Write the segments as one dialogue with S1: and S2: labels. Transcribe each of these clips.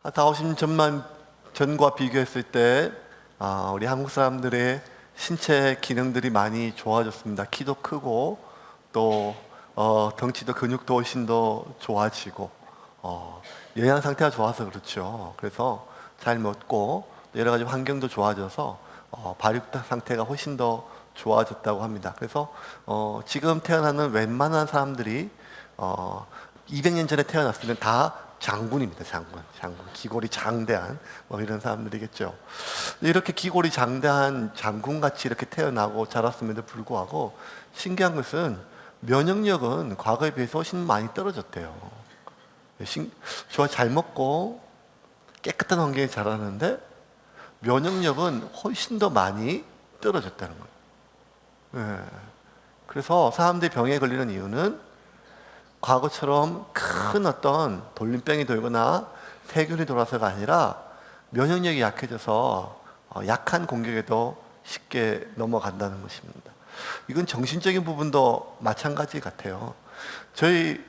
S1: 한 4, 50년만 전과 비교했을 때 우리 한국 사람들의 신체 기능들이 많이 좋아졌습니다. 키도 크고 또 덩치도 근육도 훨씬 더 좋아지고 영양 상태가 좋아서 그렇죠. 그래서 잘 먹고 여러 가지 환경도 좋아져서 발육 상태가 훨씬 더 좋아졌다고 합니다. 그래서 지금 태어나는 웬만한 사람들이 200년 전에 태어났으면 다 장군입니다. 장군. 기골이 장대한 이런 사람들이겠죠. 이렇게 기골이 장대한 장군같이 이렇게 태어나고 자랐음에도 불구하고 신기한 것은 면역력은 과거에 비해서 훨씬 많이 떨어졌대요. 좋아 잘 먹고 깨끗한 환경에 자라는데 면역력은 훨씬 더 많이 떨어졌다는 거예요. 그래서 사람들이 병에 걸리는 이유는 과거처럼 큰 어떤 돌림병이 돌거나 세균이 돌아서가 아니라 면역력이 약해져서 약한 공격에도 쉽게 넘어간다는 것입니다. 이건 정신적인 부분도 마찬가지 같아요. 저희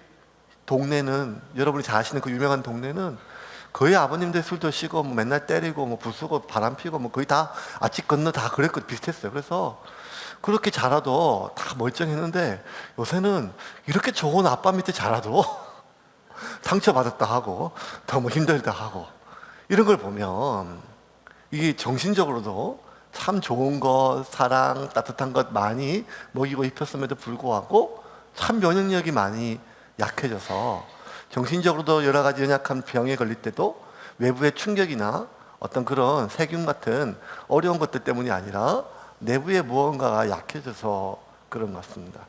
S1: 동네는, 여러분이 잘 아시는 그 유명한 동네는 거의 아버님들 술 드시고 맨날 때리고 부수고 바람 피고 거의 다 아직 건너 다 그랬고 비슷했어요. 그래서 그렇게 자라도 다 멀쩡했는데 요새는 이렇게 좋은 아빠 밑에 자라도 상처받았다 하고 너무 힘들다 하고 이런 걸 보면 이게 정신적으로도 참 좋은 것, 사랑, 따뜻한 것 많이 먹이고 입혔음에도 불구하고 참 면역력이 많이 약해져서 정신적으로도 여러 가지 연약한 병에 걸릴 때도 외부의 충격이나 어떤 그런 세균 같은 어려운 것들 때문이 아니라 내부의 무언가가 약해져서 그런 것 같습니다.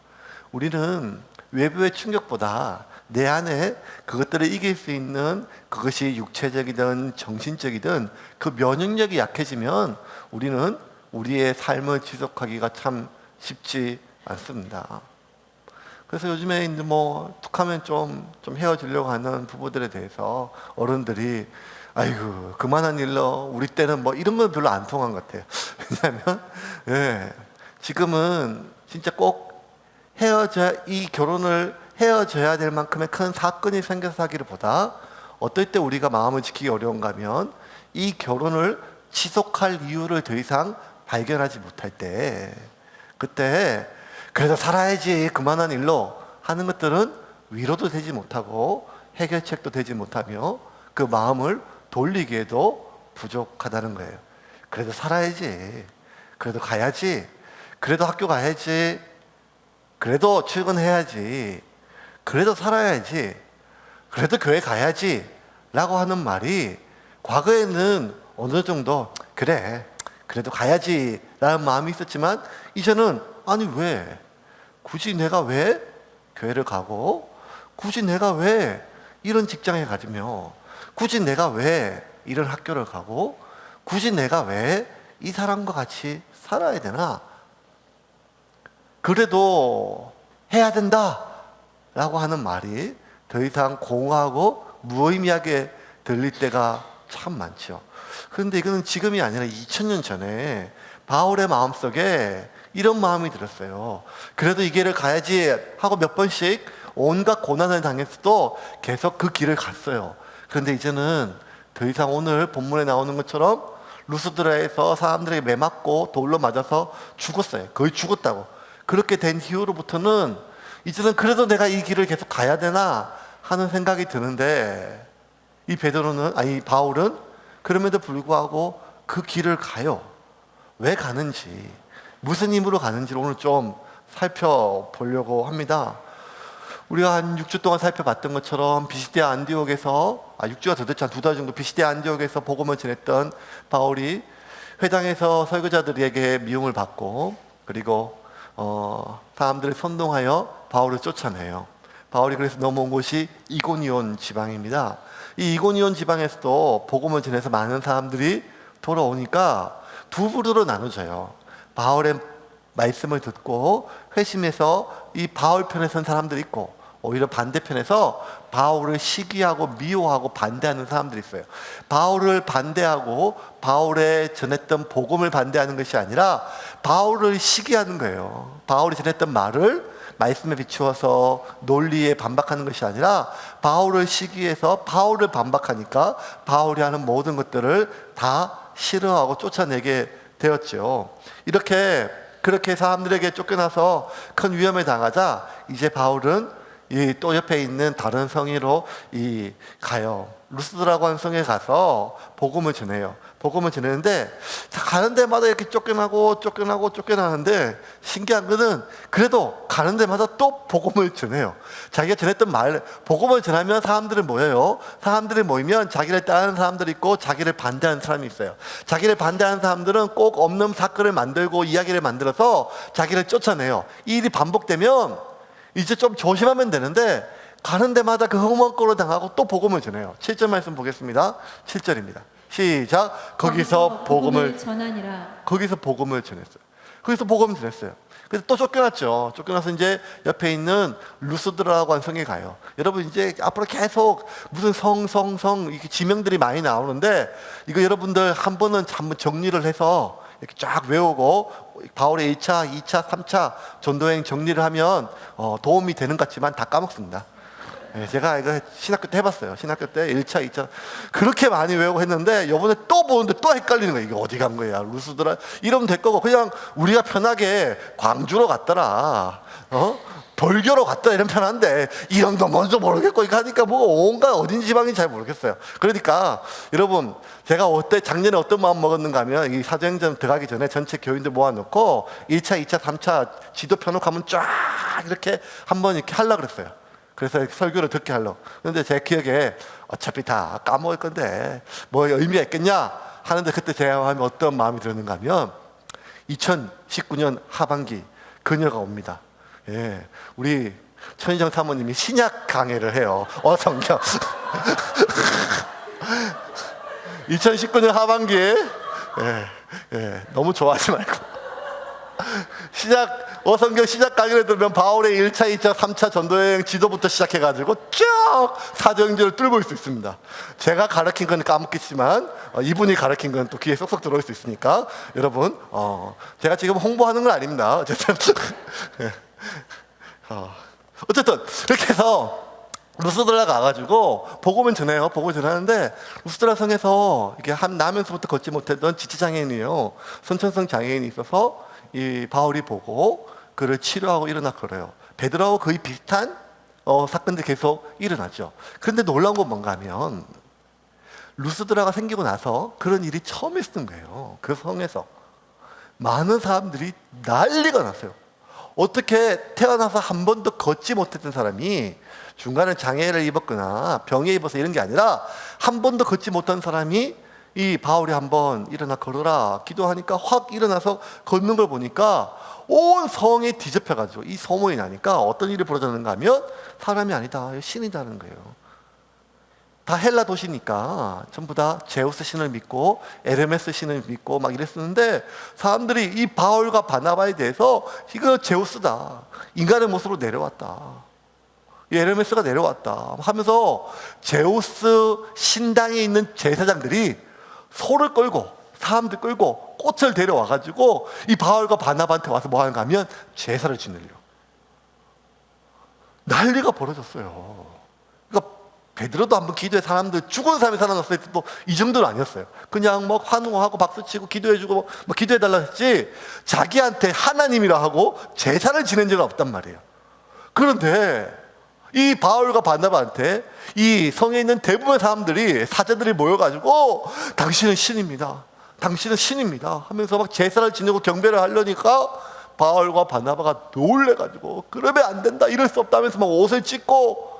S1: 우리는 외부의 충격보다 내 안에 그것들을 이길 수 있는, 그것이 육체적이든 정신적이든 그 면역력이 약해지면 우리는 우리의 삶을 지속하기가 참 쉽지 않습니다. 그래서 요즘에 이제 툭하면 좀 헤어지려고 하는 부부들에 대해서 어른들이 아이고 그만한 일로 우리 때는 이런 건 별로 안 통한 것 같아요. 왜냐하면 지금은 진짜 꼭 이 결혼을 헤어져야 될 만큼의 큰 사건이 생겨서 하기를 보다 어떨 때 우리가 마음을 지키기 어려운가 하면 이 결혼을 지속할 이유를 더 이상 발견하지 못할 때, 그때 그래도 살아야지 그만한 일로 하는 것들은 위로도 되지 못하고 해결책도 되지 못하며 그 마음을 돌리기에도 부족하다는 거예요. 그래도 살아야지, 그래도 가야지, 그래도 학교 가야지, 그래도 출근해야지, 그래도 살아야지, 그래도 교회 가야지 라고 하는 말이 과거에는 어느 정도 그래 그래도 가야지 라는 마음이 있었지만 이제는 아니 왜 굳이 내가 왜 교회를 가고 굳이 내가 왜 이런 직장에 가지며 굳이 내가 왜 이런 학교를 가고 굳이 내가 왜 이 사람과 같이 살아야 되나, 그래도 해야 된다 라고 하는 말이 더 이상 공허하고 무의미하게 들릴 때가 참 많죠. 그런데 이거는 지금이 아니라 2000년 전에 바울의 마음속에 이런 마음이 들었어요. 그래도 이 길을 가야지 하고 몇 번씩 온갖 고난을 당했어도 계속 그 길을 갔어요. 그런데 이제는 더 이상 오늘 본문에 나오는 것처럼 루스드라에서 사람들에게 매맞고 돌로 맞아서 죽었어요. 거의 죽었다고. 그렇게 된 이후로부터는 이제는 그래도 내가 이 길을 계속 가야 되나 하는 생각이 드는데 바울은 그럼에도 불구하고 그 길을 가요. 왜 가는지, 무슨 힘으로 가는지를 오늘 좀 살펴보려고 합니다. 우리가 한 6주 동안 살펴봤던 것처럼 비시디아 안디옥에서 6주가 더 됐죠. 한 2달 정도 비시디아 안디옥에서 복음을 전했던 바울이 회당에서 설교자들에게 미움을 받고 그리고 사람들을 선동하여 바울을 쫓아내요. 바울이 그래서 넘어온 곳이 이고니온 지방입니다. 이 이고니온 지방에서도 복음을 전해서 많은 사람들이 돌아오니까 두 부류로 나눠져요. 바울의 말씀을 듣고 회심해서 이 바울 편에 선 사람들이 있고, 오히려 반대편에서 바울을 시기하고 미워하고 반대하는 사람들이 있어요. 바울을 반대하고 바울의 전했던 복음을 반대하는 것이 아니라 바울을 시기하는 거예요. 바울이 전했던 말을 말씀에 비추어서 논리에 반박하는 것이 아니라 바울을 시기해서 바울을 반박하니까 바울이 하는 모든 것들을 다 싫어하고 쫓아내게 되었죠. 그렇게 사람들에게 쫓겨나서 큰 위험에 당하자 이제 바울은 이 또 옆에 있는 다른 성으로 가요. 루스드라고 하는 성에 가서 복음을 전해요. 복음을 전했는데 가는 데마다 이렇게 쫓겨나는데 신기한 거는 그래도 가는 데마다 또 복음을 전해요. 자기가 전했던 복음을 전하면 사람들이 모여요. 사람들이 모이면 자기를 따르는 사람들이 있고 자기를 반대하는 사람이 있어요. 자기를 반대하는 사람들은 꼭 없는 사건을 만들고 이야기를 만들어서 자기를 쫓아내요. 이 일이 반복되면 이제 좀 조심하면 되는데 가는 데마다 그 흠없고로 당하고 또 복음을 전해요. 7절 말씀 보겠습니다. 7절입니다. 시작. 거기서 복음을 전하니라. 거기서 복음을 전했어요. 거기서 복음을 전했어요. 그래서 또 쫓겨났죠. 쫓겨나서 이제 옆에 있는 루스드라고 하는 성에 가요. 여러분 이제 앞으로 계속 무슨 성 이렇게 지명들이 많이 나오는데 이거 여러분들 한번 정리를 해서 이렇게 쫙 외우고 바울의 1차, 2차, 3차 전도여행 정리를 하면 도움이 되는 것 같지만 다 까먹습니다. 제가 이거 신학교 때 해봤어요. 신학교 때 1차, 2차 그렇게 많이 외우고 했는데 이번에 또 보는데 또 헷갈리는 거예요. 이게 어디 간 거야? 루스드라 이러면 될 거고 그냥 우리가 편하게 광주로 갔더라. 벌교로 갔더라 이러면 편한데 이런 거 먼저 모르겠고 이거 하니까 뭐 온갖 어딘 지방인지 잘 모르겠어요. 그러니까 여러분 제가 작년에 어떤 마음 먹었는가 하면 이 사도행전 들어가기 전에 전체 교인들 모아놓고 1차, 2차, 3차 지도 펴놓고 쫙 이렇게 한번 이렇게 하려고 그랬어요. 그래서 설교를 듣게 하려고. 그런데 제 기억에 어차피 다 까먹을 건데 뭐 의미가 있겠냐 하는데 그때 제가 하면 어떤 마음이 드는가 하면 2019년 하반기 그녀가 옵니다. 예, 우리 천희정 사모님이 신약 강해를 해요. 성경 2019년 하반기에 너무 좋아하지 말고 어성경 시작 강의를 들으면 바울의 1차, 2차, 3차 전도여행 지도부터 시작해가지고 쭉 사도행전을 뚫을 수 있습니다. 제가 가르친 건 까먹겠지만 이분이 가르친 건 또 귀에 쏙쏙 들어올 수 있으니까 여러분 제가 지금 홍보하는 건 아닙니다. 어쨌든 그렇게 해서 루스드라 가가지고 복음을 전해요. 복음을 전하는데 루스드라 성에서 이게 나면서부터 걷지 못했던 지체장애인이에요. 선천성 장애인이 있어서 이 바울이 보고 그를 치료하고 일어나 그래요. 베드로하고 거의 비슷한 사건들이 계속 일어나죠. 그런데 놀라운 건 뭔가 하면 루스드라가 생기고 나서 그런 일이 처음 있었던 거예요. 그 성에서 많은 사람들이 난리가 났어요. 어떻게 태어나서 한 번도 걷지 못했던 사람이 중간에 장애를 입었거나 병에 입어서 이런 게 아니라 한 번도 걷지 못한 사람이 이 바울이 한번 일어나 걸어라 기도하니까 확 일어나서 걷는 걸 보니까 온 성이 뒤집혀가지고 이 소문이 나니까 어떤 일이 벌어졌는가 하면 사람이 아니다 신이라는 거예요. 다 헬라 도시니까 전부 다 제우스 신을 믿고 에르메스 신을 믿고 막 이랬었는데 사람들이 이 바울과 바나바에 대해서 이거 제우스다 인간의 모습으로 내려왔다 에르메스가 내려왔다 하면서 제우스 신당에 있는 제사장들이 소를 끌고 사람들 끌고 꽃을 데려와가지고 이 바울과 바나바한테 와서 뭐 하는가 하면 제사를 지내려 난리가 벌어졌어요. 그러니까 베드로도 한번 기도해 사람들 죽은 사람이 살아났을 때도 이 정도는 아니었어요. 그냥 뭐 환호하고 박수치고 기도해주고 뭐 기도해달라 했지 자기한테 하나님이라 하고 제사를 지낸 적은 없단 말이에요. 그런데 이 바울과 바나바한테 이 성에 있는 대부분의 사람들이 사제들이 모여가지고 당신은 신입니다. 당신은 신입니다 하면서 막 제사를 지내고 경배를 하려니까 바울과 바나바가 놀래가지고 그러면 안 된다 이럴 수 없다면서 막 옷을 찢고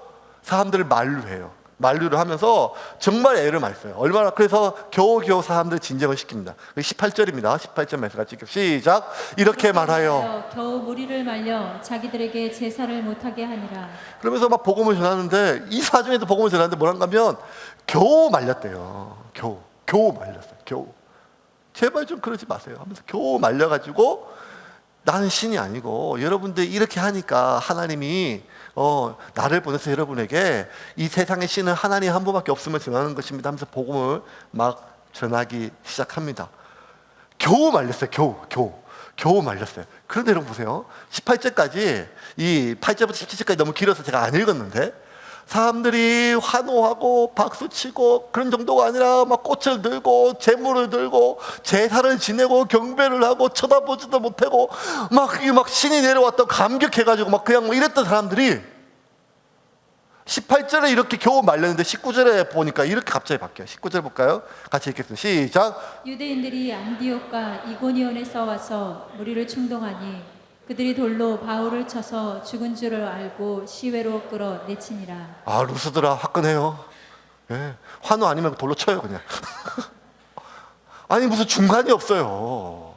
S1: 사람들을 만류해요. 만류를 하면서 정말 애를 많이 써요. 얼마나 그래서 겨우겨우 사람들 진정을 시킵니다. 18절입니다. 18절 말씀 같이 시작. 이렇게 말하여
S2: 겨우 무리를 말려 자기들에게 제사를 못하게 하니라.
S1: 그러면서 막 복음을 전하는데 이 사중에도 복음을 전하는데 뭐란가 하면 겨우 말렸대요. 겨우 말렸어요. 겨우 제발 좀 그러지 마세요 하면서 겨우 말려가지고 나는 신이 아니고 여러분들 이렇게 하니까 하나님이 나를 보내서 여러분에게 이 세상의 신은 하나님 한 분밖에 없음을 전하는 것입니다 하면서 복음을 막 전하기 시작합니다. 겨우 말렸어요. 겨우 말렸어요. 그런데 여러분 보세요. 18절까지, 이 8절부터 17절까지 너무 길어서 제가 안 읽었는데, 사람들이 환호하고 박수치고 그런 정도가 아니라 막 꽃을 들고 재물을 들고 제사를 지내고 경배를 하고 쳐다보지도 못하고 막 신이 내려왔다고 감격해가지고 막 그냥 뭐 이랬던 사람들이 18절에 이렇게 겨우 말렸는데 19절에 보니까 이렇게 갑자기 바뀌어요. 19절 볼까요? 같이 읽겠습니다. 시작.
S2: 유대인들이 안디옥과 이고니온에서 와서 무리를 충동하니 그들이 돌로 바울을 쳐서 죽은 줄을 알고 시외로 끌어 내치니라.
S1: 아, 루스드라 화끈해요. 예, 환호 아니면 돌로 쳐요 그냥. 아니 무슨 중간이 없어요.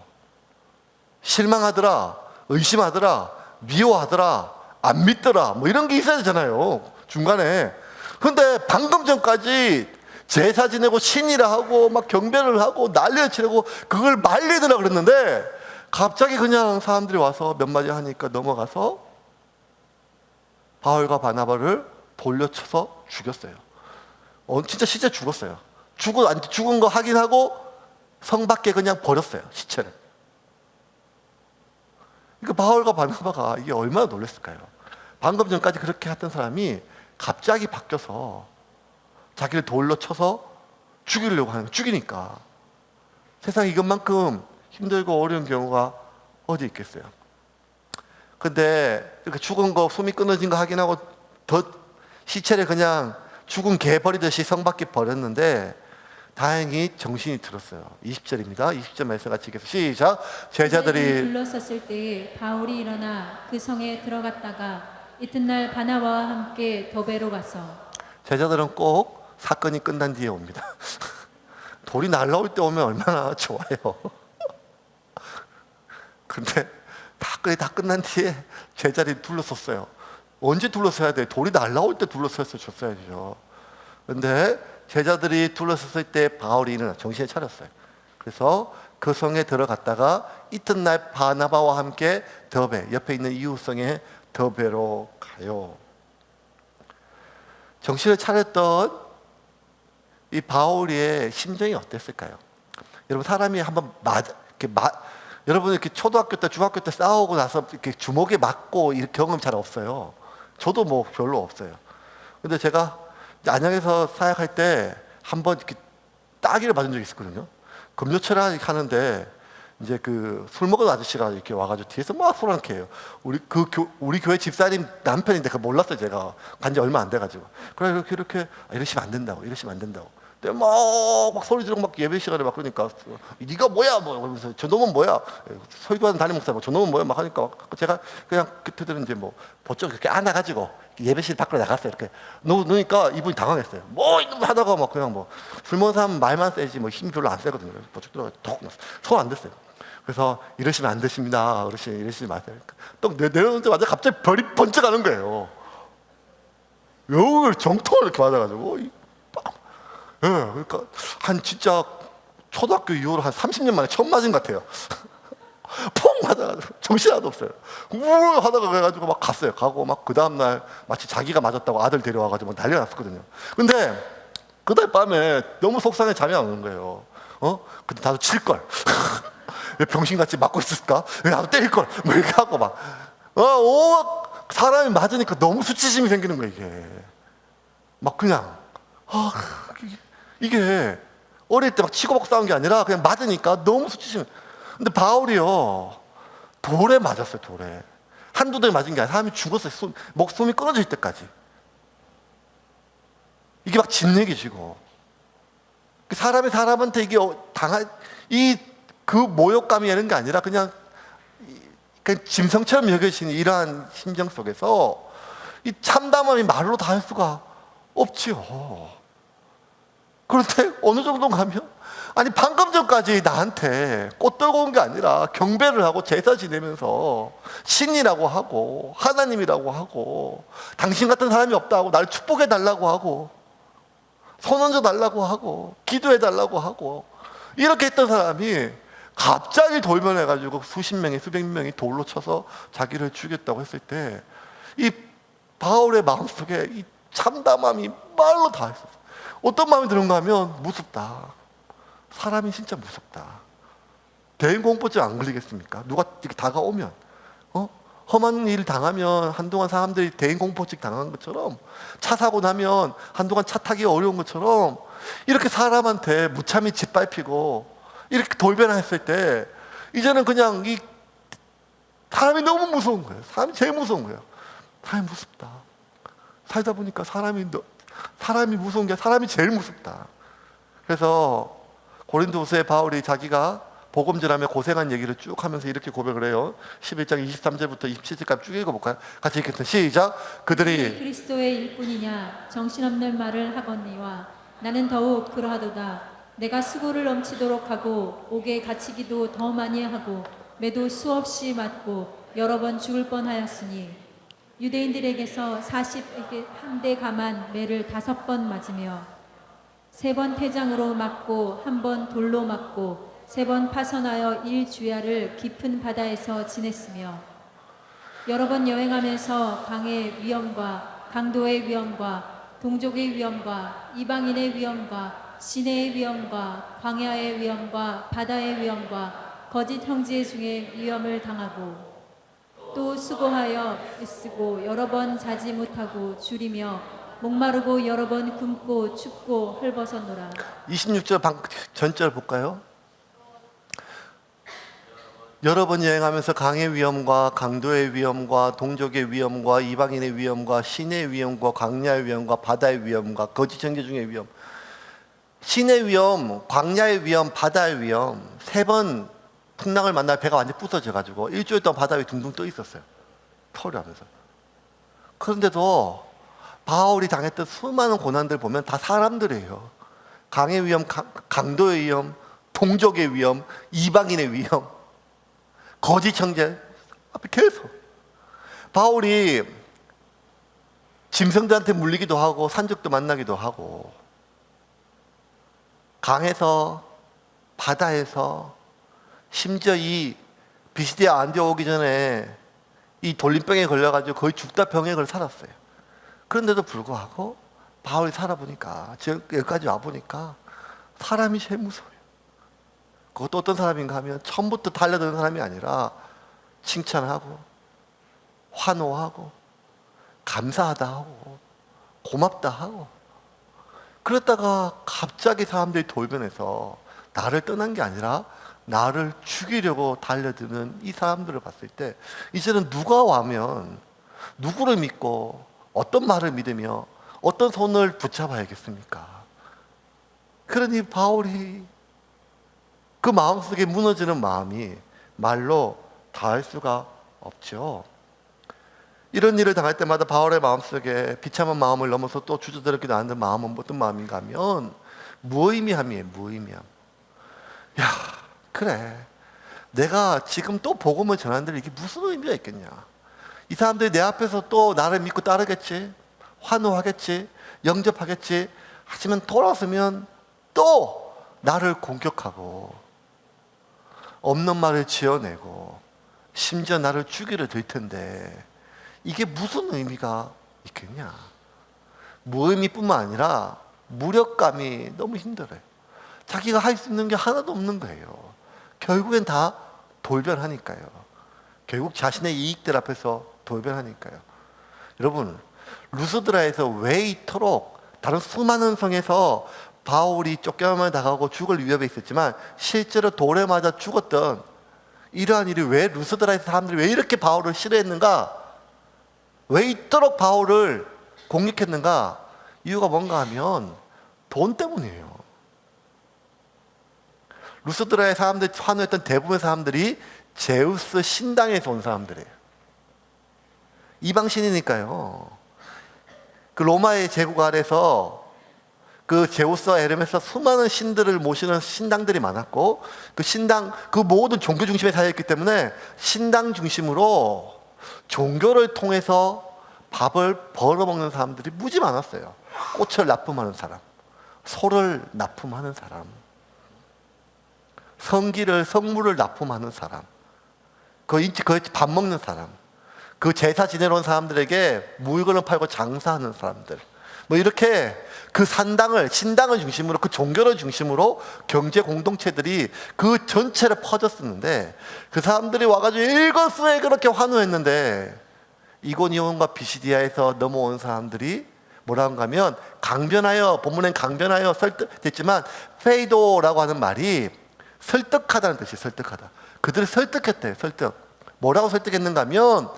S1: 실망하더라, 의심하더라, 미워하더라, 안 믿더라, 뭐 이런 게 있어야 되잖아요 중간에. 근데 방금 전까지 제사 지내고 신이라 하고 막 경배를 하고 난리를 치려고 그걸 말리더라 그랬는데, 갑자기 그냥 사람들이 와서 몇 마디 하니까 넘어가서 바울과 바나바를 돌려쳐서 죽였어요. 진짜 실제 죽었어요. 죽은 거 확인하고 성 밖에 그냥 버렸어요, 시체를. 그러니까 바울과 바나바가 이게 얼마나 놀랐을까요? 방금 전까지 그렇게 했던 사람이 갑자기 바뀌어서 자기를 돌로 쳐서 죽이니까. 세상에 이것만큼 힘들고 어려운 경우가 어디 있겠어요. 근데 이렇게 죽은 거, 숨이 끊어진 거 확인하고 더 시체를 그냥 죽은 개 버리듯이 성 밖에 버렸는데 다행히 정신이 들었어요. 20절입니다. 20절 말씀 같이 읽겠습니다. 시작. 제자들이
S2: 둘러섰을 때에 바울이 일어나 그 성에 들어갔다가 이튿날 바나바와 함께 더베로 가서.
S1: 제자들은 꼭 사건이 끝난 뒤에 옵니다. 돌이 날라올 때 오면 얼마나 좋아요. 근데 다 끝난 뒤에 제자들이 둘러섰어요. 언제 둘러서야 돼? 돌이 날라올 때 둘러섰어야죠. 근데 제자들이 둘러섰을 때 바울이 일어나 정신을 차렸어요. 그래서 그 성에 들어갔다가 이튿날 바나바와 함께 더베, 옆에 있는 이웃성에 더베로 가요. 정신을 차렸던 이 바울의 심정이 어땠을까요? 여러분, 사람이 한번 여러분 이렇게 초등학교 때, 중학교 때 싸우고 나서 이렇게 주먹에 맞고 이런 경험 잘 없어요. 저도 뭐 별로 없어요. 근데 제가 안양에서 사역할 때 한번 이렇게 따기를 맞은 적이 있었거든요. 금요철학 하는데 이제 그 술 먹은 아저씨가 이렇게 와가지고 뒤에서 막 소란케 해요. 우리 교회 집사님 남편인데 그걸 몰랐어요. 제가 간지 얼마 안 돼가지고. 그래 이렇게 이러시면 안 된다고. 근데 막 소리 지르고 막 예배 시간에 막 그러니까 네가 뭐야 뭐 그러면서 저놈은 뭐야, 설교하는 담임 목사 뭐 저놈은 뭐야 막 하니까 제가 그냥 그때들은 이제 뭐 버쩍 이렇게 안아가지고 예배실 밖으로 나갔어요. 이렇게 놓으니까 이분이 당황했어요. 뭐 이놈 하다가 막 그냥 뭐 술 먹은 사람 말만 세지 뭐 힘이 별로 안 세거든요. 버쩍 들어가 손 안 댔어요. 그래서 이러시면 안 되십니다. 어르신 이러시지 마세요. 또 내려놓자마자 갑자기 별이 번쩍 가는 거예요. 여기를 정통을 이렇게 맞아가지고 예, 그러니까 한 진짜 초등학교 이후로 한 30년 만에 처음 맞은 것 같아요. 퐁 맞아가지고 정신 하나도 없어요. 우울 하다가 그래가지고 막 갔어요. 가고 막 그 다음날 마치 자기가 맞았다고 아들 데려와가지고 막 난리가 났었거든요. 근데 그날 밤에 너무 속상해 잠이 안 오는 거예요. 근데 나도 칠걸. 왜 병신같이 맞고 있을까? 왜 나도 때릴걸? 뭐 이렇게 하고 막 사람이 맞으니까 너무 수치심이 생기는 거예요. 이게 막 그냥 이게 어릴 때 막 치고받고 싸운 게 아니라 그냥 맞으니까 너무 수치심. 근데 바울이요 돌에 맞았어요. 돌에 한두 대 맞은 게 아니라 사람이 죽었어요. 목숨이 끊어질 때까지. 이게 막 진내기지고 사람이 사람한테 이게 그 모욕감이 이런 게 아니라 그냥 짐승처럼 여겨지는 이러한 심정 속에서 이 참담함이 말로 다 할 수가 없지요. 그런데 어느 정도 가면 아니 방금 전까지 나한테 꽃 들고 온 게 아니라 경배를 하고 제사 지내면서 신이라고 하고 하나님이라고 하고 당신 같은 사람이 없다고 나를 축복해 달라고 하고 손 얹어 달라고 하고 기도해 달라고 하고 이렇게 했던 사람이 갑자기 돌변해가지고 수십 명이 수백 명이 돌로 쳐서 자기를 죽였다고 했을 때 이 바울의 마음속에 이 참담함이 말로 다 했었어요. 어떤 마음이 드는가 하면 무섭다. 사람이 진짜 무섭다. 대인공포증 안 걸리겠습니까? 누가 이렇게 다가오면, 험한 일 당하면 한동안 사람들이 대인공포증 당한 것처럼, 차 사고 나면 한동안 차 타기 어려운 것처럼, 이렇게 사람한테 무참히 짓밟히고 이렇게 돌변했을 때 이제는 그냥 이 사람이 너무 무서운 거예요. 사람이 제일 무서운 거예요. 사람이 무섭다. 살다 보니까 사람이 무서운 게 사람이 제일 무섭다. 그래서 고린도후서에 바울이 자기가 복음 전하며 고생한 얘기를 쭉 하면서 이렇게 고백을 해요. 11장 23절부터 27절까지 쭉 읽어볼까요? 같이 읽겠습니다. 시작. 그들이
S2: 그리스도의 일꾼이냐 정신없는 말을 하거니와 나는 더욱 그러하도다. 내가 수고를 넘치도록 하고 옥에 갇히기도 더 많이 하고 매도 수없이 맞고 여러 번 죽을 뻔하였으니 유대인들에게서 40대 감한 매를 5번 맞으며 3번 태장으로 맞고 1번 돌로 맞고 3번 파선하여 일주야를 깊은 바다에서 지냈으며 여러 번 여행하면서 강의 위험과 강도의 위험과 동족의 위험과 이방인의 위험과 시내의 위험과 광야의 위험과 바다의 위험과 거짓 형제 중에 위험을 당하고 또 수고하여 애쓰고 여러 번 자지 못하고 줄이며 목마르고 여러 번 굶고 춥고 헐벗었노라.
S1: 26절 전절 볼까요? 여러 번 여행하면서 강의 위험과 강도의 위험과 동족의 위험과 이방인의 위험과 시내의 위험과 광야의 위험과 바다의 위험과 거짓 형제 중의 위험, 시내 위험, 광야의 위험, 바다의 위험, 3번 풍랑을 만나 배가 완전히 부서져가지고 일주일 동안 바다 위에 둥둥 떠 있었어요. 토류하면서. 그런데도 바울이 당했던 수많은 고난들 보면 다 사람들이에요. 강의 위험, 강도의 위험, 동족의 위험, 이방인의 위험, 거짓 형제 앞에 계속 바울이 짐승들한테 물리기도 하고 산적도 만나기도 하고 강에서 바다에서 심지어 이 비시디아 안디옥 오기 전에 이 돌림병에 걸려가지고 거의 죽다 병행을 살았어요. 그런데도 불구하고 바울이 살아보니까 여기까지 와보니까 사람이 제일 무서워요. 그것도 어떤 사람인가 하면 처음부터 달려드는 사람이 아니라 칭찬하고 환호하고 감사하다 하고 고맙다 하고 그랬다가 갑자기 사람들이 돌변해서 나를 떠난 게 아니라 나를 죽이려고 달려드는 이 사람들을 봤을 때 이제는 누가 와면 누구를 믿고 어떤 말을 믿으며 어떤 손을 붙잡아야겠습니까? 그러니 바울이 그 마음속에 무너지는 마음이 말로 다할 수가 없죠. 이런 일을 당할 때마다 바울의 마음속에 비참한 마음을 넘어서 또 주저스럽기도 하는 마음은 어떤 마음인가 하면 무의미함이에요. 무의미함. 야, 그래, 내가 지금 또 복음을 전하는데 이게 무슨 의미가 있겠냐. 이 사람들이 내 앞에서 또 나를 믿고 따르겠지, 환호하겠지, 영접하겠지. 하지만 돌아서면 또 나를 공격하고 없는 말을 지어내고 심지어 나를 죽이려 들 텐데 이게 무슨 의미가 있겠냐. 무의미뿐만 아니라 무력감이 너무 힘들어요. 자기가 할 수 있는 게 하나도 없는 거예요. 결국엔 다 돌변하니까요. 결국 자신의 이익들 앞에서 돌변하니까요. 여러분, 루스드라에서 왜 이토록 다른 수많은 성에서 바울이 쫓겨나만 당하고 죽을 위협에 있었지만 실제로 돌에 맞아 죽었던 이러한 일이 왜 루스드라에서 사람들이 왜 이렇게 바울을 싫어했는가? 왜 이토록 바울을 공격했는가? 이유가 뭔가 하면 돈 때문이에요. 루스드라의 사람들이 환호했던 대부분의 사람들이 제우스 신당에서 온 사람들이에요. 이방신이니까요. 그 로마의 제국 아래서 그 제우스와 에르메스 수많은 신들을 모시는 신당들이 많았고 그 신당, 그 모든 종교 중심에 살아있기 때문에 신당 중심으로 종교를 통해서 밥을 벌어먹는 사람들이 무지 많았어요. 꽃을 납품하는 사람, 소를 납품하는 사람, 성물을 납품하는 사람, 그 밥 먹는 사람, 그 제사 지내러 온 사람들에게 물건을 팔고 장사하는 사람들, 뭐 이렇게 그 신당을 중심으로 그 종교를 중심으로 경제 공동체들이 그 전체를 퍼졌었는데 그 사람들이 와가지고 일거수에 그렇게 환호했는데 이고니온과 비시디아에서 넘어온 사람들이 뭐라고 하면 강변하여, 본문엔 강변하여 설득됐지만 페이도라고 하는 말이 설득하다는 뜻이에요. 설득하다. 그들을 설득했대요. 설득. 뭐라고 설득했는가 하면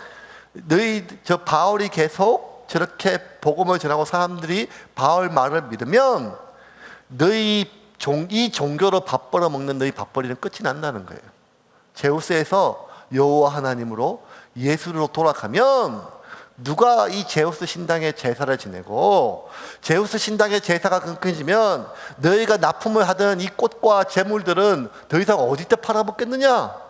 S1: 바울이 계속 저렇게 복음을 전하고 사람들이 바울 말을 믿으면 이 종교로 밥 벌어 먹는 너희 밥벌이는 끝이 난다는 거예요. 제우스에서 여호와 하나님으로 예수로 돌아가면 누가 이 제우스 신당의 제사를 지내고 제우스 신당의 제사가 끊겨지면 너희가 납품을 하던 이 꽃과 재물들은 더 이상 어디 때 팔아먹겠느냐?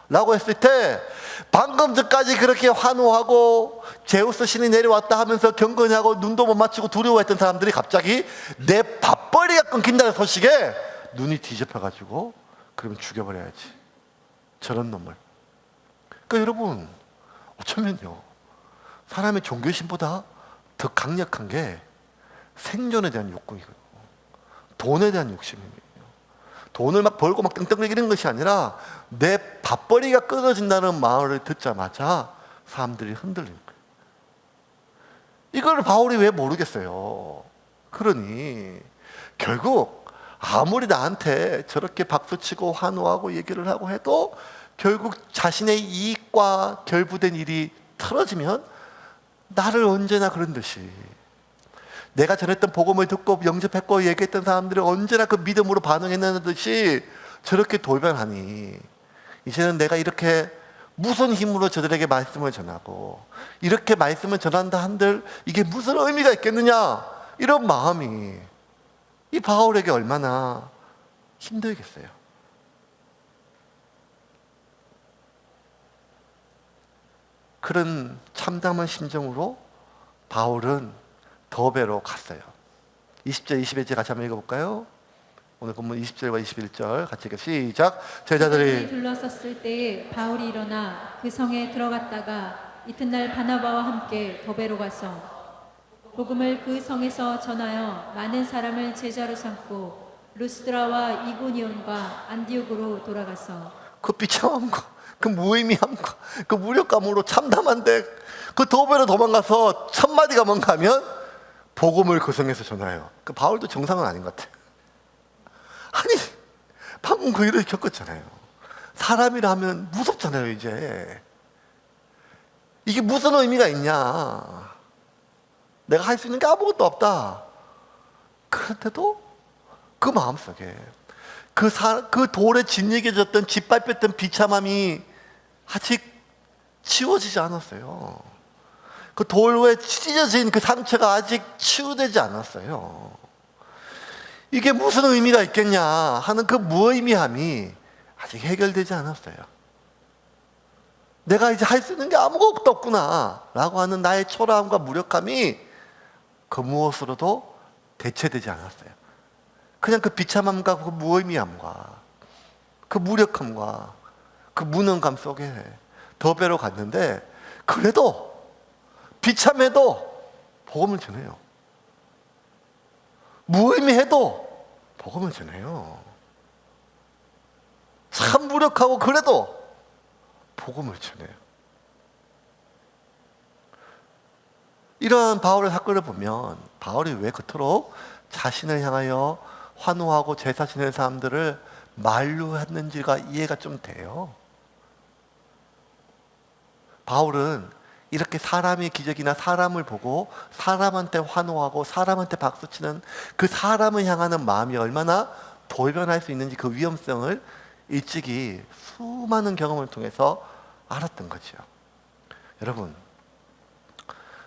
S1: 라고 했을 때 방금 전까지 그렇게 환호하고 제우스 신이 내려왔다 하면서 경건하고 눈도 못 맞추고 두려워했던 사람들이 갑자기 내 밥벌이가 끊긴다는 소식에 눈이 뒤집혀가지고 그러면 죽여버려야지. 저런 놈을. 그러니까 여러분 어쩌면요 사람의 종교심보다 더 강력한 게 생존에 대한 욕구이거든요. 돈에 대한 욕심이에요. 돈을 막 벌고 막 떵떵거리는 것이 아니라 내 밥벌이가 끊어진다는 말을 듣자마자 사람들이 흔들리는 거예요. 이걸 바울이 왜 모르겠어요? 그러니 결국 아무리 나한테 저렇게 박수치고 환호하고 얘기를 하고 해도 결국 자신의 이익과 결부된 일이 틀어지면 나를 언제나 그런 듯이 내가 전했던 복음을 듣고 영접했고 얘기했던 사람들이 언제나 그 믿음으로 반응했는 듯이 저렇게 돌변하니 이제는 내가 이렇게 무슨 힘으로 저들에게 말씀을 전하고 이렇게 말씀을 전한다 한들 이게 무슨 의미가 있겠느냐 이런 마음이 이 바울에게 얼마나 힘들겠어요. 그런 참담한 심정으로 바울은 더베로 갔어요. 20절, 21절 같이 한번 읽어볼까요? 오늘 본문 20절과 21절 같이 읽어 시작. 제자들이
S2: 둘러섰을 때에 바울이 일어나 그 성에 들어갔다가 이튿날 바나바와 함께 더베로 가서 복음을 그 성에서 전하여 많은 사람을 제자로 삼고 루스드라와 이고니온과 안디옥으로 돌아가서
S1: 그 비참함과 그 무의미함과 그 무력감으로 참담한데 그 더베로 도망가서 첫 마디가 뭔가 하면 복음을 그 성에서 전하여. 그 바울도 정상은 아닌 것 같아요. 아니 방금 그 일을 겪었잖아요. 사람이라면 무섭잖아요. 이제 이게 무슨 의미가 있냐. 내가 할 수 있는 게 아무것도 없다. 그런데도 그 마음속에 그 돌에 짓이겨졌던 짓밟혔던 비참함이 아직 치워지지 않았어요. 그 돌에 찢어진 그 상처가 아직 치유되지 않았어요. 이게 무슨 의미가 있겠냐 하는 그 무의미함이 아직 해결되지 않았어요. 내가 이제 할 수 있는 게 아무것도 없구나 라고 하는 나의 초라함과 무력함이 그 무엇으로도 대체되지 않았어요. 그냥 그 비참함과 그 무의미함과 그 무력함과 그 무능감 속에 더베로 갔는데 그래도 비참해도 복음을 전해요. 무의미해도 복음을 전해요. 참 무력하고 그래도 복음을 전해요. 이러한 바울의 사건을 보면 바울이 왜 그토록 자신을 향하여 환호하고 제사 지내는 사람들을 말로 했는지가 이해가 좀 돼요. 바울은 이렇게 사람의 기적이나 사람을 보고 사람한테 환호하고 사람한테 박수치는 그 사람을 향하는 마음이 얼마나 돌변할 수 있는지 그 위험성을 일찍이 수많은 경험을 통해서 알았던 거죠. 여러분,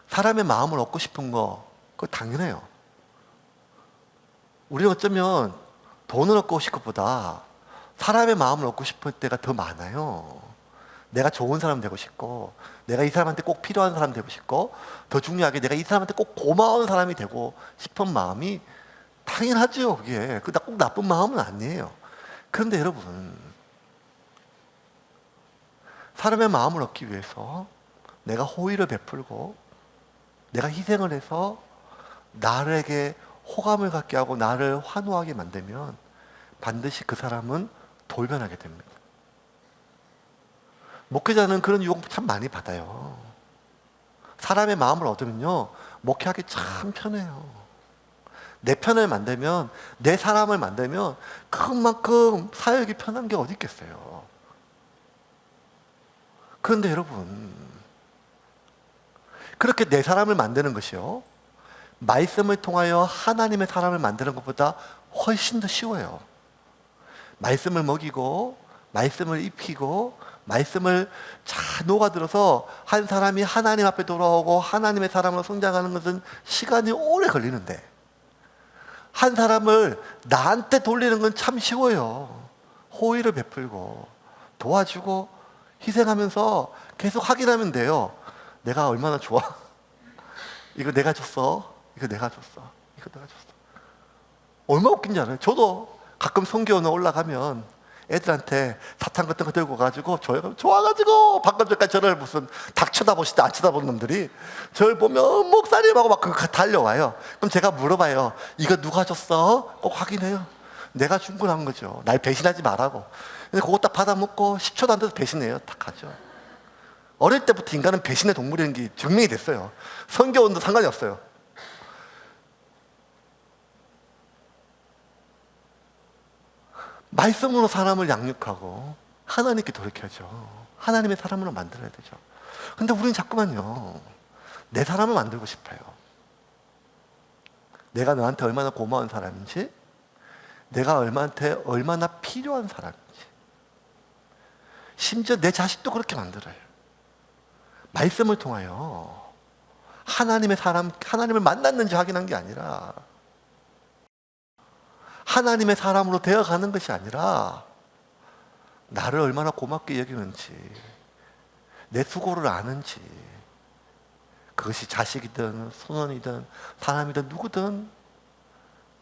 S1: 사람의 마음을 얻고 싶은 거 그거 당연해요. 우리는 어쩌면 돈을 얻고 싶은 것보다 사람의 마음을 얻고 싶을 때가 더 많아요. 내가 좋은 사람 되고 싶고 내가 이 사람한테 꼭 필요한 사람 되고 싶고 더 중요하게 내가 이 사람한테 꼭 고마운 사람이 되고 싶은 마음이 당연하죠. 그게 꼭 나쁜 마음은 아니에요. 그런데 여러분, 사람의 마음을 얻기 위해서 내가 호의를 베풀고 내가 희생을 해서 나에게 호감을 갖게 하고 나를 환호하게 만들면 반드시 그 사람은 돌변하게 됩니다. 목회자는 그런 유혹 참 많이 받아요. 사람의 마음을 얻으면요, 목회하기 참 편해요. 내 편을 만들면, 내 사람을 만들면 그만큼 사역이 편한 게 어디 있겠어요. 그런데 여러분, 그렇게 내 사람을 만드는 것이요, 말씀을 통하여 하나님의 사람을 만드는 것보다 훨씬 더 쉬워요. 말씀을 먹이고, 말씀을 입히고, 말씀을 잘 녹아들어서 한 사람이 하나님 앞에 돌아오고 하나님의 사람으로 성장하는 것은 시간이 오래 걸리는데, 한 사람을 나한테 돌리는 건 참 쉬워요. 호의를 베풀고 도와주고 희생하면서 계속 확인하면 돼요. 내가 얼마나 좋아? 이거 내가 줬어. 이거 내가 줬어. 이거 내가 줬어. 얼마나 웃긴지 알아요? 저도 가끔 선교원에 올라가면 애들한테 사탕 같은 거 들고 가지고 좋아가지고 방금 전까지 저를 무슨 닭 쳐다보시다 안 쳐다보는 놈들이 저를 보면 목사님하고 막 달려와요. 그럼 제가 물어봐요. 이거 누가 줬어? 꼭 확인해요. 내가 준 거란 거죠. 날 배신하지 말라고. 근데 그거 딱 받아 먹고 10초도 안 돼서 배신해요. 딱 하죠. 어릴 때부터 인간은 배신의 동물이라는 게 증명이 됐어요. 선교원도 상관이 없어요. 말씀으로 사람을 양육하고 하나님께 돌이켜야죠. 하나님의 사람으로 만들어야 되죠. 근데 우리는 자꾸만요, 내 사람을 만들고 싶어요. 내가 너한테 얼마나 고마운 사람인지, 내가 얼마나 필요한 사람인지, 심지어 내 자식도 그렇게 만들어요. 말씀을 통하여 하나님을 만났는지 확인한 게 아니라, 하나님의 사람으로 되어가는 것이 아니라 나를 얼마나 고맙게 여기는지, 내 수고를 아는지, 그것이 자식이든 손원이든 사람이든 누구든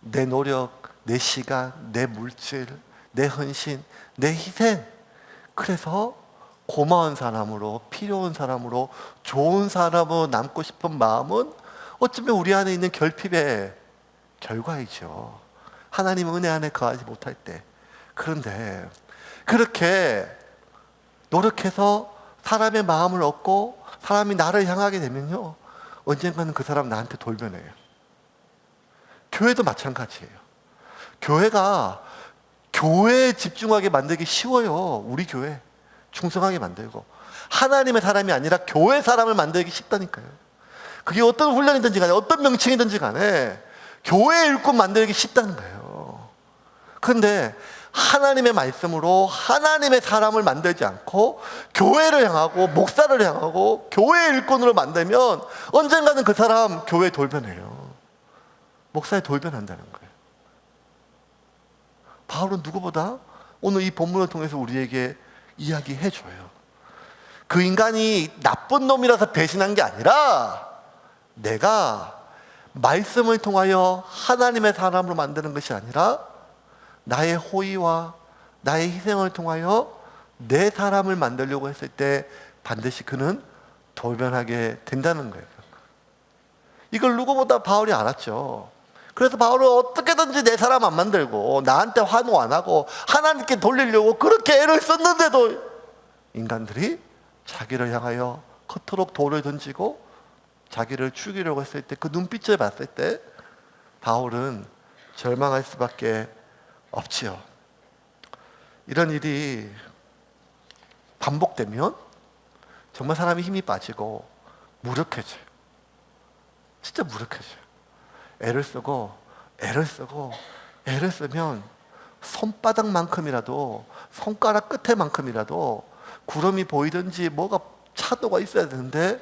S1: 내 노력, 내 시간, 내 물질, 내 헌신, 내 희생, 그래서 고마운 사람으로, 필요한 사람으로, 좋은 사람으로 남고 싶은 마음은 어쩌면 우리 안에 있는 결핍의 결과이죠. 하나님 은혜 안에 거하지 못할 때. 그런데 그렇게 노력해서 사람의 마음을 얻고 사람이 나를 향하게 되면요, 언젠가는 그 사람 나한테 돌변해요. 교회도 마찬가지예요. 교회에 집중하게 만들기 쉬워요. 우리 교회 충성하게 만들고, 하나님의 사람이 아니라 교회 사람을 만들기 쉽다니까요. 그게 어떤 훈련이든지 간에 어떤 명칭이든지 간에 교회 일꾼 만들기 쉽다는 거예요. 그런데 하나님의 말씀으로 하나님의 사람을 만들지 않고 교회를 향하고 목사를 향하고 교회 일꾼으로 만들면 언젠가는 그 사람 교회에 돌변해요. 목사에 돌변한다는 거예요. 바울은 누구보다 오늘 이 본문을 통해서 우리에게 이야기해줘요. 그 인간이 나쁜 놈이라서 배신한 게 아니라 내가 말씀을 통하여 하나님의 사람으로 만드는 것이 아니라 나의 호의와 나의 희생을 통하여 내 사람을 만들려고 했을 때 반드시 그는 돌변하게 된다는 거예요. 이걸 누구보다 바울이 알았죠. 그래서 바울은 어떻게든지 내 사람 안 만들고 나한테 환호 안 하고 하나님께 돌리려고 그렇게 애를 썼는데도 인간들이 자기를 향하여 그토록 돌을 던지고 자기를 죽이려고 했을 때 그 눈빛을 봤을 때 바울은 절망할 수밖에 없지요. 이런 일이 반복되면 정말 사람이 힘이 빠지고 무력해져요. 진짜 무력해져요. 애를 쓰면 손바닥만큼이라도, 손가락 끝에만큼이라도 구름이 보이든지 뭐가 차도가 있어야 되는데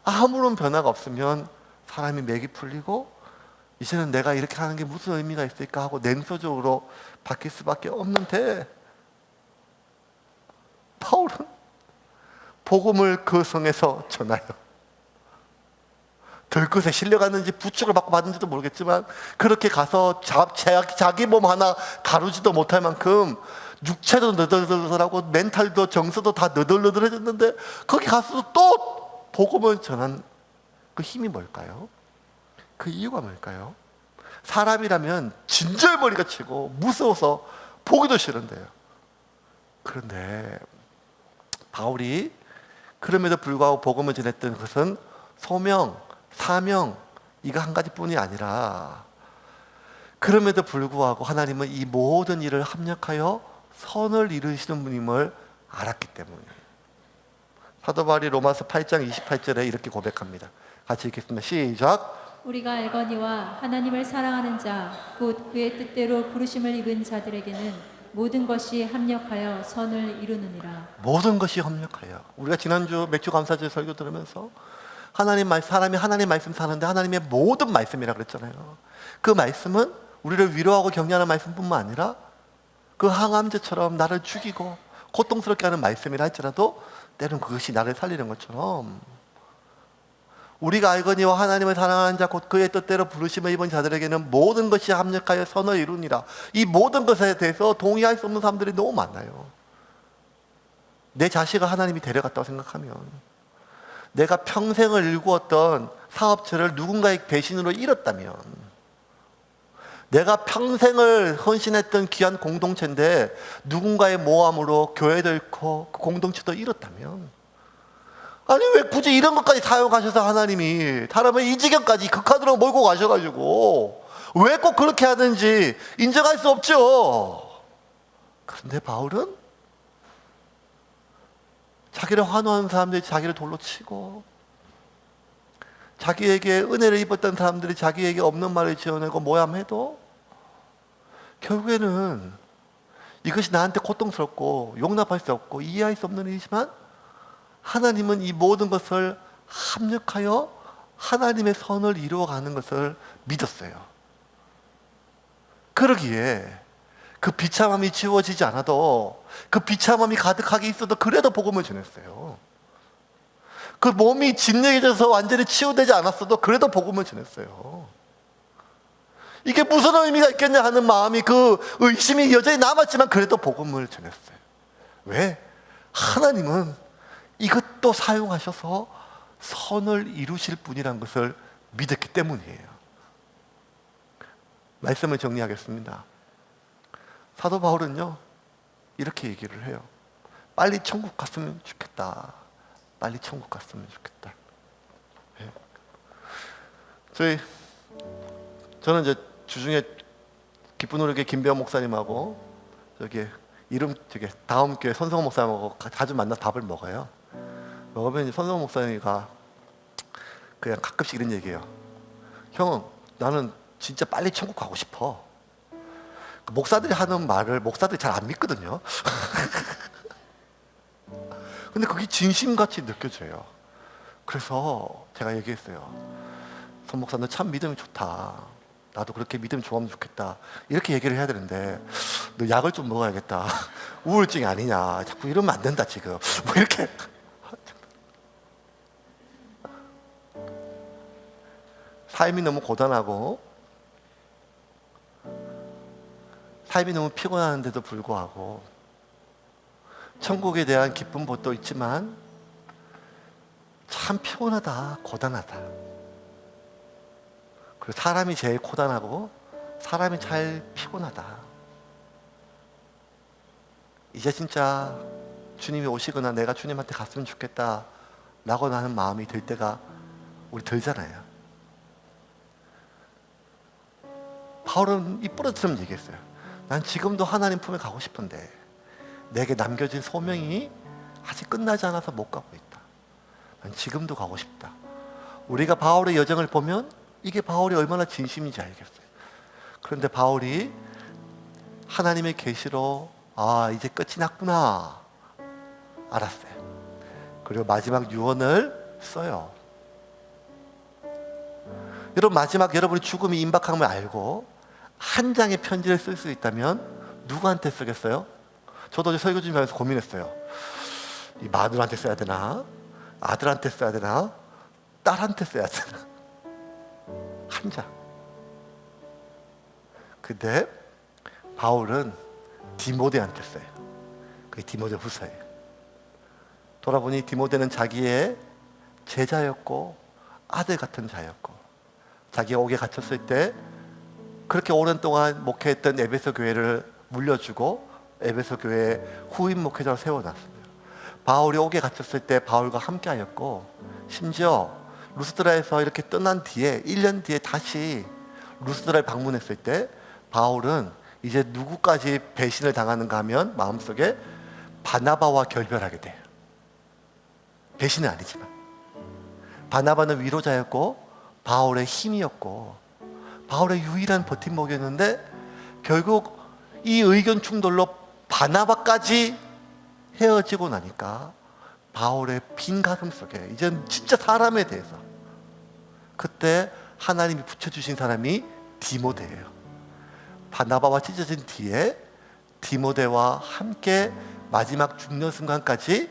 S1: 아무런 변화가 없으면 사람이 맥이 풀리고 이제는 내가 이렇게 하는 게 무슨 의미가 있을까 하고 냉소적으로 바뀔 수밖에 없는데, 바울은 복음을 그 성에서 전하여 들것에 실려갔는지 부축을 받고 받은지도 모르겠지만 그렇게 가서 자기 몸 하나 가루지도 못할 만큼 육체도 너덜너덜하고 멘탈도 정서도 다 너덜너덜해졌는데 거기 가서도 또 복음을 전한 그 힘이 뭘까요? 그 이유가 뭘까요? 사람이라면 진절머리가 치고 무서워서 보기도 싫은데요. 그런데 바울이 그럼에도 불구하고 복음을 전했던 것은 소명, 사명 이거 한 가지뿐이 아니라 그럼에도 불구하고 하나님은 이 모든 일을 합력하여 선을 이루시는 분임을 알았기 때문이에요. 사도 바울이 로마서 8장 28절에 이렇게 고백합니다. 같이 읽겠습니다. 시작.
S2: 우리가 알거니와 하나님을 사랑하는 자 곧 그의 뜻대로 부르심을 입은 자들에게는 모든 것이 합력하여 선을 이루느니라.
S1: 모든 것이 협력하여. 우리가 지난주 맥주 감사절 설교 들으면서 사람이 하나님 말씀 사는데 하나님의 모든 말씀이라 그랬잖아요. 그 말씀은 우리를 위로하고 격려하는 말씀뿐만 아니라 그 항암제처럼 나를 죽이고 고통스럽게 하는 말씀이라 할지라도 때론 그것이 나를 살리는 것처럼 우리가 알거니와 하나님을 사랑하는 자 곧 그의 뜻대로 부르심을 입은 자들에게는 모든 것이 합력하여 선을 이루니라. 이 모든 것에 대해서 동의할 수 없는 사람들이 너무 많아요. 내 자식을 하나님이 데려갔다고 생각하면, 내가 평생을 일구었던 사업체를 누군가의 배신으로 잃었다면, 내가 평생을 헌신했던 귀한 공동체인데 누군가의 모함으로 교회도 잃고 그 공동체도 잃었다면, 아니 왜 굳이 이런 것까지 사용하셔서 하나님이 사람을 이 지경까지 극한으로 몰고 가셔가지고 왜 꼭 그렇게 하는지 인정할 수 없죠. 그런데 바울은 자기를 환호하는 사람들이 자기를 돌로 치고, 자기에게 은혜를 입었던 사람들이 자기에게 없는 말을 지어내고 모함해도 결국에는 이것이 나한테 고통스럽고 용납할 수 없고 이해할 수 없는 일이지만 하나님은 이 모든 것을 합력하여 하나님의 선을 이루어가는 것을 믿었어요. 그러기에 그 비참함이 지워지지 않아도, 그 비참함이 가득하게 있어도 그래도 복음을 전했어요. 그 몸이 진리해져서 완전히 치유되지 않았어도 그래도 복음을 전했어요. 이게 무슨 의미가 있겠냐 하는 마음이, 그 의심이 여전히 남았지만 그래도 복음을 전했어요. 왜? 하나님은 이것도 사용하셔서 선을 이루실 분이라는 것을 믿었기 때문이에요. 말씀을 정리하겠습니다. 사도 바울은요 이렇게 얘기를 해요. 빨리 천국 갔으면 좋겠다. 빨리 천국 갔으면 좋겠다. 네. 저는 이제 주중에 기쁜 우리교회 김배원 목사님하고 다음 교회 선성호 목사님하고 자주 만나 밥을 먹어요. 먹으면 이제 선성호 목사님이 그냥 가끔씩 이런 얘기해요. 형, 나는 진짜 빨리 천국 가고 싶어. 목사들이 하는 말을 목사들이 잘 안 믿거든요. 근데 그게 진심같이 느껴져요. 그래서 제가 얘기했어요. 선 목사, 너 참 믿음이 좋다. 나도 그렇게 믿음 좋아하면 좋겠다. 이렇게 얘기를 해야 되는데, 너 약을 좀 먹어야겠다. 우울증이 아니냐. 자꾸 이러면 안 된다 지금. 뭐 이렇게. 삶이 너무 고단하고 삶이 너무 피곤한데도 불구하고 천국에 대한 기쁜 것도 있지만 참 피곤하다, 고단하다. 그리고 사람이 제일 고단하고 사람이 제일 피곤하다. 이제 진짜 주님이 오시거나 내가 주님한테 갔으면 좋겠다 라고 하는 마음이 들 때가 우리 들잖아요. 바울은 이 부러뜨럼 얘기했어요. 난 지금도 하나님 품에 가고 싶은데 내게 남겨진 소명이 아직 끝나지 않아서 못 가고 있다. 난 지금도 가고 싶다. 우리가 바울의 여정을 보면 이게 바울이 얼마나 진심인지 알겠어요. 그런데 바울이 하나님의 계시로 이제 끝이 났구나 알았어요. 그리고 마지막 유언을 써요. 여러분, 마지막 여러분이 죽음이 임박함을 알고 한 장의 편지를 쓸 수 있다면 누구한테 쓰겠어요? 저도 어제 설교 준비하면서 고민했어요. 이 마누라한테 써야 되나? 아들한테 써야 되나? 딸한테 써야 되나? 한 장. 근데 바울은 디모데한테 써요. 그게 디모데 후서예요. 돌아보니 디모데는 자기의 제자였고 아들 같은 자였고 자기가 옥에 갇혔을 때 그렇게 오랜 동안 목회했던 에베소 교회를 물려주고 에베소 교회에 후임 목회자로 세워놨습니다. 바울이 옥에 갇혔을 때 바울과 함께하였고, 심지어 루스드라에서 이렇게 떠난 뒤에 1년 뒤에 다시 루스드라에 방문했을 때 바울은 이제 누구까지 배신을 당하는가 하면 마음속에 바나바와 결별하게 돼요. 배신은 아니지만 바나바는 위로자였고 바울의 힘이었고 바울의 유일한 버팀목이었는데, 결국 이 의견 충돌로 바나바까지 헤어지고 나니까 바울의 빈 가슴 속에 이제는 진짜 사람에 대해서, 그때 하나님이 붙여주신 사람이 디모데예요. 바나바와 찢어진 뒤에 디모데와 함께 마지막 죽는 순간까지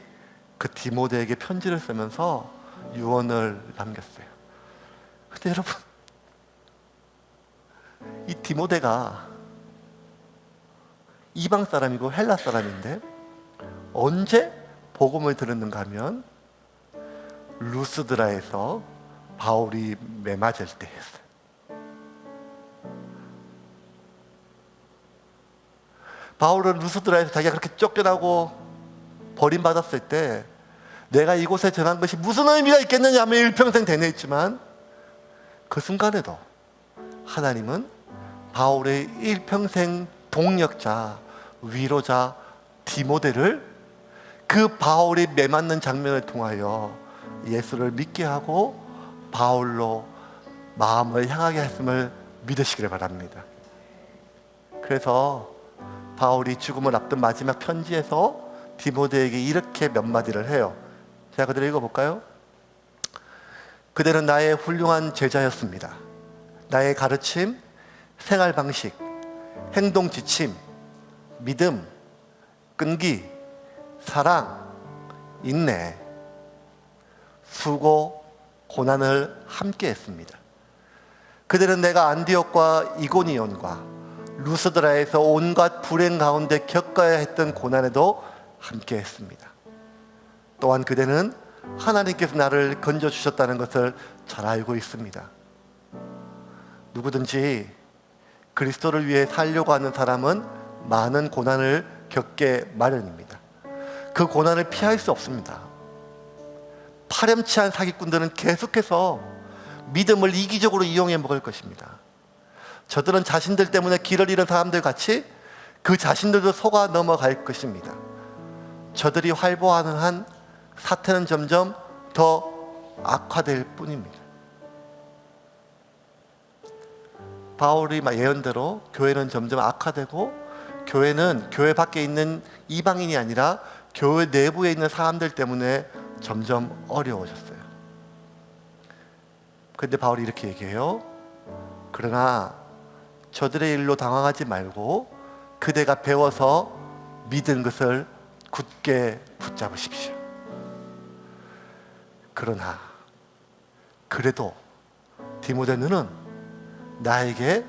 S1: 그 디모데에게 편지를 쓰면서 유언을 남겼어요. 근데 여러분, 이 디모데가 이방 사람이고 헬라 사람인데 언제 복음을 들었는가 하면 루스드라에서 바울이 매맞을 때 했어요. 바울은 루스드라에서 자기가 그렇게 쫓겨나고 버림받았을 때 내가 이곳에 전한 것이 무슨 의미가 있겠느냐 하며 일평생 대뇌했지만, 그 순간에도 하나님은 바울의 일평생 동력자, 위로자 디모데를 그 바울이 매맞는 장면을 통하여 예수를 믿게 하고 바울로 마음을 향하게 했음을 믿으시기를 바랍니다. 그래서 바울이 죽음을 앞둔 마지막 편지에서 디모데에게 이렇게 몇 마디를 해요. 제가 그대로 읽어볼까요? 그대는 나의 훌륭한 제자였습니다. 나의 가르침, 생활 방식, 행동 지침, 믿음, 끈기, 사랑, 인내, 수고, 고난을 함께 했습니다. 그들은 내가 안디옥과 이고니온과 루스드라에서 온갖 불행 가운데 겪어야 했던 고난에도 함께 했습니다. 또한 그대는 하나님께서 나를 건져주셨다는 것을 잘 알고 있습니다. 누구든지 그리스도를 위해 살려고 하는 사람은 많은 고난을 겪게 마련입니다. 그 고난을 피할 수 없습니다. 파렴치한 사기꾼들은 계속해서 믿음을 이기적으로 이용해 먹을 것입니다. 저들은 자신들 때문에 길을 잃은 사람들 같이 그 자신들도 속아 넘어갈 것입니다. 저들이 활보하는 한 사태는 점점 더 악화될 뿐입니다. 바울이 예언대로 교회는 점점 악화되고, 교회는 교회 밖에 있는 이방인이 아니라 교회 내부에 있는 사람들 때문에 점점 어려워졌어요. 그런데 바울이 이렇게 얘기해요. 그러나 저들의 일로 당황하지 말고 그대가 배워서 믿은 것을 굳게 붙잡으십시오. 그러나 그래도 디모데 너는 나에게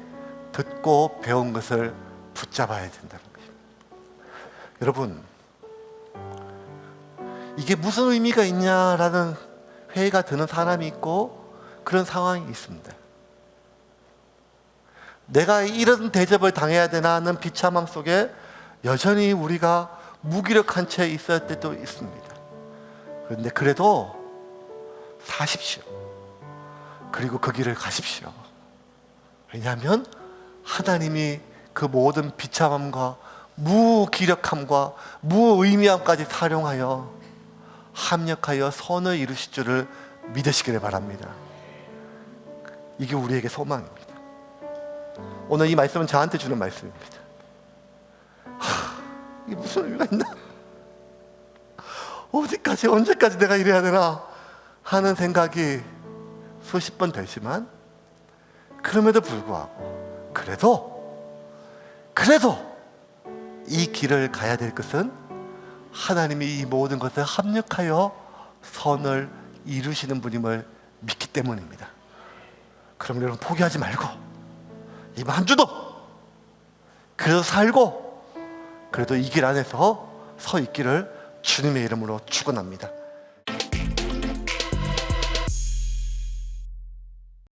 S1: 듣고 배운 것을 붙잡아야 된다는 것입니다. 여러분, 이게 무슨 의미가 있냐라는 회의가 드는 사람이 있고 그런 상황이 있습니다. 내가 이런 대접을 당해야 되나 하는 비참함 속에 여전히 우리가 무기력한 채 있어야 할 때도 있습니다. 그런데 그래도 사십시오. 그리고 그 길을 가십시오. 왜냐하면 하나님이 그 모든 비참함과 무기력함과 무의미함까지 사용하여 합력하여 선을 이루실 줄을 믿으시기를 바랍니다. 이게 우리에게 소망입니다. 오늘 이 말씀은 저한테 주는 말씀입니다. 이게 무슨 의미가 있나? 어디까지 언제까지 내가 이래야 되나 하는 생각이 수십 번 되지만, 그럼에도 불구하고 그래도 이 길을 가야 될 것은 하나님이 이 모든 것을 합력하여 선을 이루시는 분임을 믿기 때문입니다. 그럼 여러분 포기하지 말고 이번 한 주도 그래도 살고 그래도 이 길 안에서 서 있기를 주님의 이름으로 축원합니다.